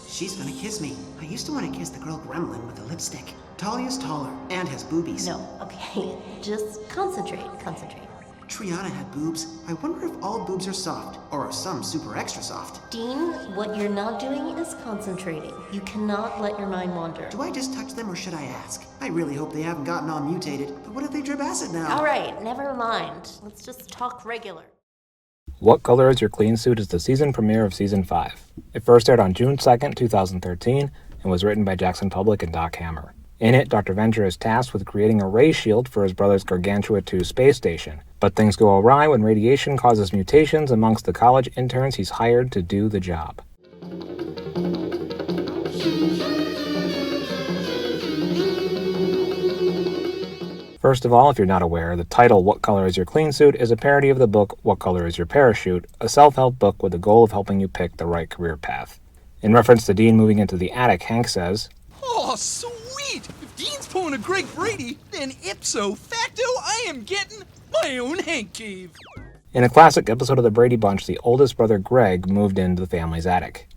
She's gonna kiss me. I used to want to kiss the girl gremlin with the lipstick. Talia's taller and has boobies. No, okay. Just concentrate. Triana had boobs. I wonder if all boobs are soft, or are some super extra soft. Dean, what you're not doing is concentrating. You cannot let your mind wander. Do I just touch them or should I ask? I really hope they haven't gotten all mutated, but what if they drip acid now? Alright, never mind. Let's just talk regular. What Color Is Your Cleansuit is the season premiere of Season 5. It first aired on June 2nd, 2013, and was written by Jackson Publick and Doc Hammer. In it, Dr. Venture is tasked with creating a ray shield for his brother's Gargantua 2 space station, but things go awry when radiation causes mutations amongst the college interns he's hired to do the job. First of all, if you're not aware, the title What Color Is Your Cleansuit is a parody of the book What Color Is Your Parachute, a self-help book with the goal of helping you pick the right career path. In reference to Dean moving into the attic, Hank says, "Oh, sweet! If Dean's pulling a Greg Brady, then ipso facto I am getting my own Hank cave." In a classic episode of the Brady Bunch, the oldest brother Greg moved into the family's attic.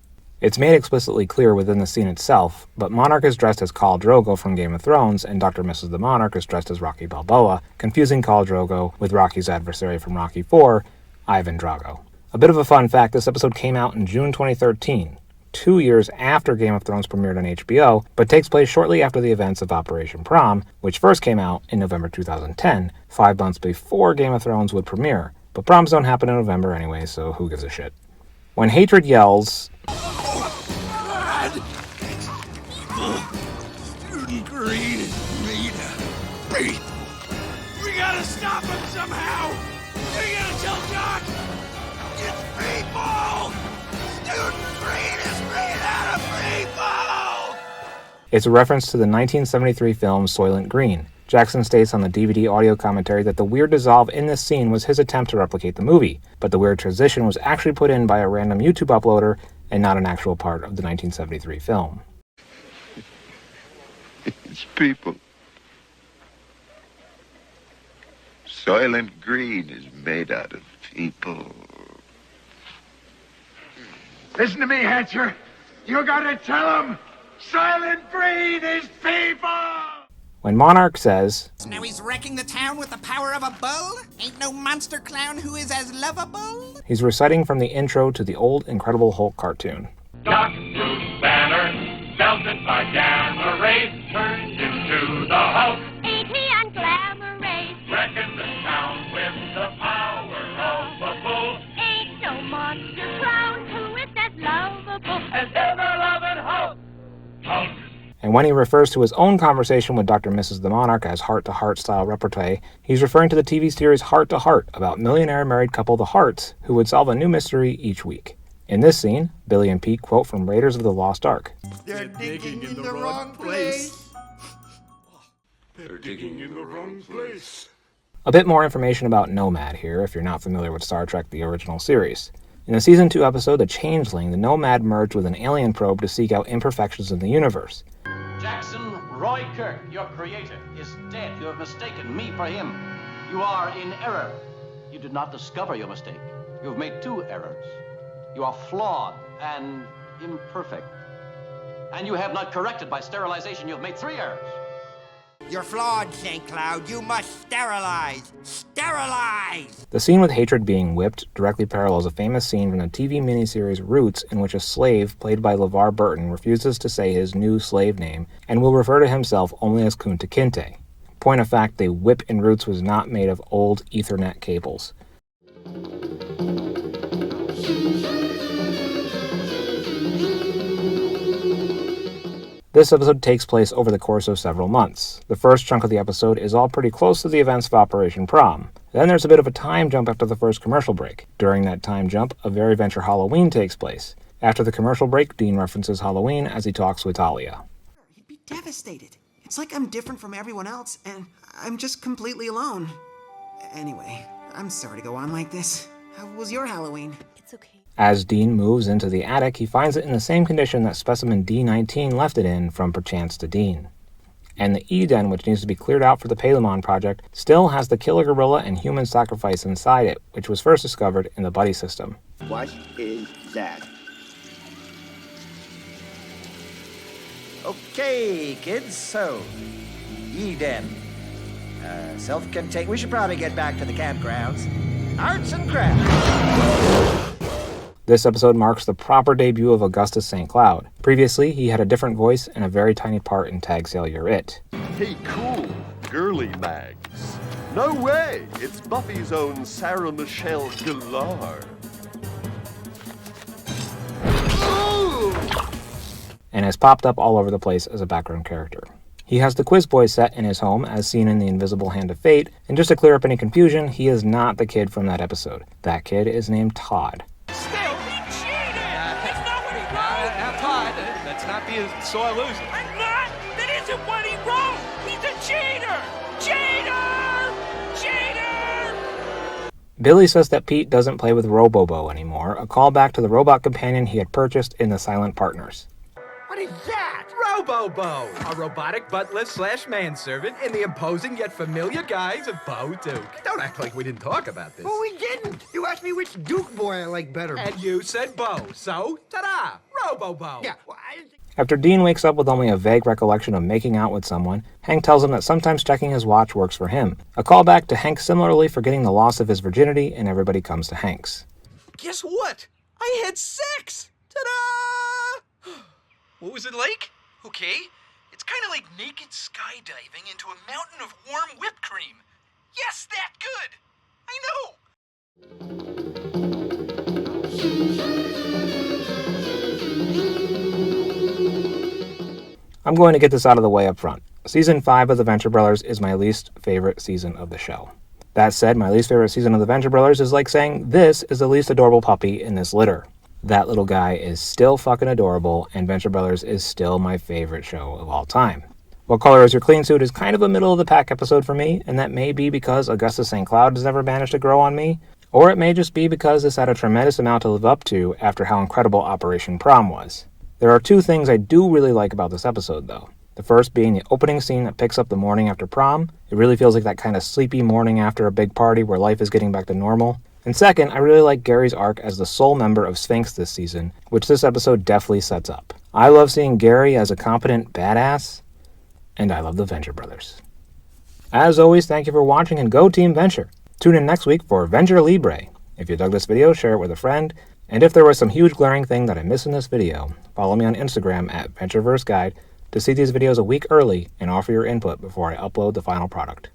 It's made explicitly clear within the scene itself, but Monarch is dressed as Khal Drogo from Game of Thrones, and Dr. Mrs. the Monarch is dressed as Rocky Balboa, confusing Khal Drogo with Rocky's adversary from Rocky IV, Ivan Drago. A bit of a fun fact, this episode came out in June 2013, 2 years after Game of Thrones premiered on HBO, but takes place shortly after the events of Operation Prom, which first came out in November 2010, 5 months before Game of Thrones would premiere. But proms don't happen in November anyway, so who gives a shit? When Hatred yells, God! Student Green is made of people. We gotta stop him somehow! We gotta tell Doc! It's people! Student Green is made out of people! it's a reference to the 1973 film Soylent Green. Jackson states on the DVD audio commentary that the weird dissolve in this scene was his attempt to replicate the movie, but the weird transition was actually put in by a random YouTube uploader and not an actual part of the 1973 film. It's people. Soylent Green is made out of people. Listen to me, Hatcher. You gotta tell him Soylent Green is people! When Monarch says, "Now he's wrecking the town with the power of a bull? Ain't no monster clown who is as lovable?" he's reciting from the intro to the old Incredible Hulk cartoon. Doc Bruce Banner, melted by gamma rays, turned into the Hulk. Ain't he on glamour rays? Wrecking the town with the power of a bull. Ain't no monster clown who is as lovable As ever-loving Hulk. Hulk. And when he refers to his own conversation with Dr. Mrs. the Monarch as heart-to-heart style repartee, he's referring to the TV series Heart to Heart about millionaire married couple the Harts who would solve a new mystery each week. In this scene, Billy and Pete quote from Raiders of the Lost Ark. They're digging in the wrong place. They're digging in the wrong place. A bit more information about Nomad here if you're not familiar with Star Trek the original series. In the Season 2 episode The Changeling, the Nomad merged with an alien probe to seek out imperfections in the universe. Jackson, Roy Kirk, your creator, is dead. You have mistaken me for him. You are in error. You did not discover your mistake. You have made 2 errors. You are flawed and imperfect. And you have not corrected by sterilization. You have made 3 errors. You're flawed, St. Cloud. You must sterilize. Sterilize! The scene with Hatred being whipped directly parallels a famous scene from the TV miniseries Roots in which a slave, played by LeVar Burton, refuses to say his new slave name and will refer to himself only as Kunta Kinte. Point of fact, the whip in Roots was not made of old Ethernet cables. This episode takes place over the course of several months. The first chunk of the episode is all pretty close to the events of Operation Prom. Then there's a bit of a time jump after the first commercial break. During that time jump, a Very Venture Halloween takes place. After the commercial break, Dean references Halloween as he talks with Talia. He'd be devastated. It's like I'm different from everyone else, and I'm just completely alone. Anyway, I'm sorry to go on like this. How was your Halloween? It's okay. As Dean moves into the attic, he finds it in the same condition that specimen D19 left it in from Perchance to Dean. And the E-Den, which needs to be cleared out for the Palomon project, still has the killer gorilla and human sacrifice inside it, which was first discovered in the Buddy system. What is that? Okay, kids, so, ye den. Self-contained. We should probably get back to the campgrounds. Arts and crafts. This episode marks the proper debut of Augustus St. Cloud. Previously, he had a different voice and a very tiny part in Tag Sail You're It. Hey, cool, girly mags. No way! It's Buffy's own Sarah Michelle Gellar. And has popped up all over the place as a background character. He has the Quiz Boy set in his home, as seen in The Invisible Hand of Fate, and just to clear up any confusion, he is not the kid from that episode. That kid is named Todd. Still, he cheated! That's not what he wrote! Now, Todd, let's not be a sore loser. I'm not! That isn't what he wrote! He's a cheater! Cheater! Cheater! Billy says that Pete doesn't play with Robobo anymore, a callback to the robot companion he had purchased in The Silent Partners. What is that? Robobo, a robotic butler / manservant in the imposing yet familiar guise of Bo Duke. Don't act like we didn't talk about this. Well, we didn't. You asked me which Duke boy I like better. And you said Bo, so ta-da, Robobo. Yeah, well, I didn't think... After Dean wakes up with only a vague recollection of making out with someone, Hank tells him that sometimes checking his watch works for him. A callback to Hank similarly forgetting the loss of his virginity, and everybody comes to Hank's. Guess what? I had sex! Ta-da! What was it like? Okay, it's kind of like naked skydiving into a mountain of warm whipped cream. Yes, that good! I know! I'm going to get this out of the way up front. Season 5 of The Venture Brothers is my least favorite season of the show. That said, my least favorite season of The Venture Brothers is like saying this is the least adorable puppy in this litter. That little guy is still fucking adorable, and Venture Brothers is still my favorite show of all time. What Color Is Your Cleansuit is kind of a middle-of-the-pack episode for me, and that may be because Augustus St. Cloud has never managed to grow on me, or it may just be because this had a tremendous amount to live up to after how incredible Operation Prom was. There are two things I do really like about this episode, though. The first being the opening scene that picks up the morning after prom. It really feels like that kind of sleepy morning after a big party where life is getting back to normal. And second, I really like Gary's arc as the sole member of Sphinx this season, which this episode definitely sets up. I love seeing Gary as a competent badass, and I love the Venture Brothers. As always, thank you for watching, and go Team Venture! Tune in next week for Venture Libre. If you dug this video, share it with a friend, and if there was some huge glaring thing that I missed in this video, follow me on Instagram at Ventureverse Guide to see these videos a week early and offer your input before I upload the final product.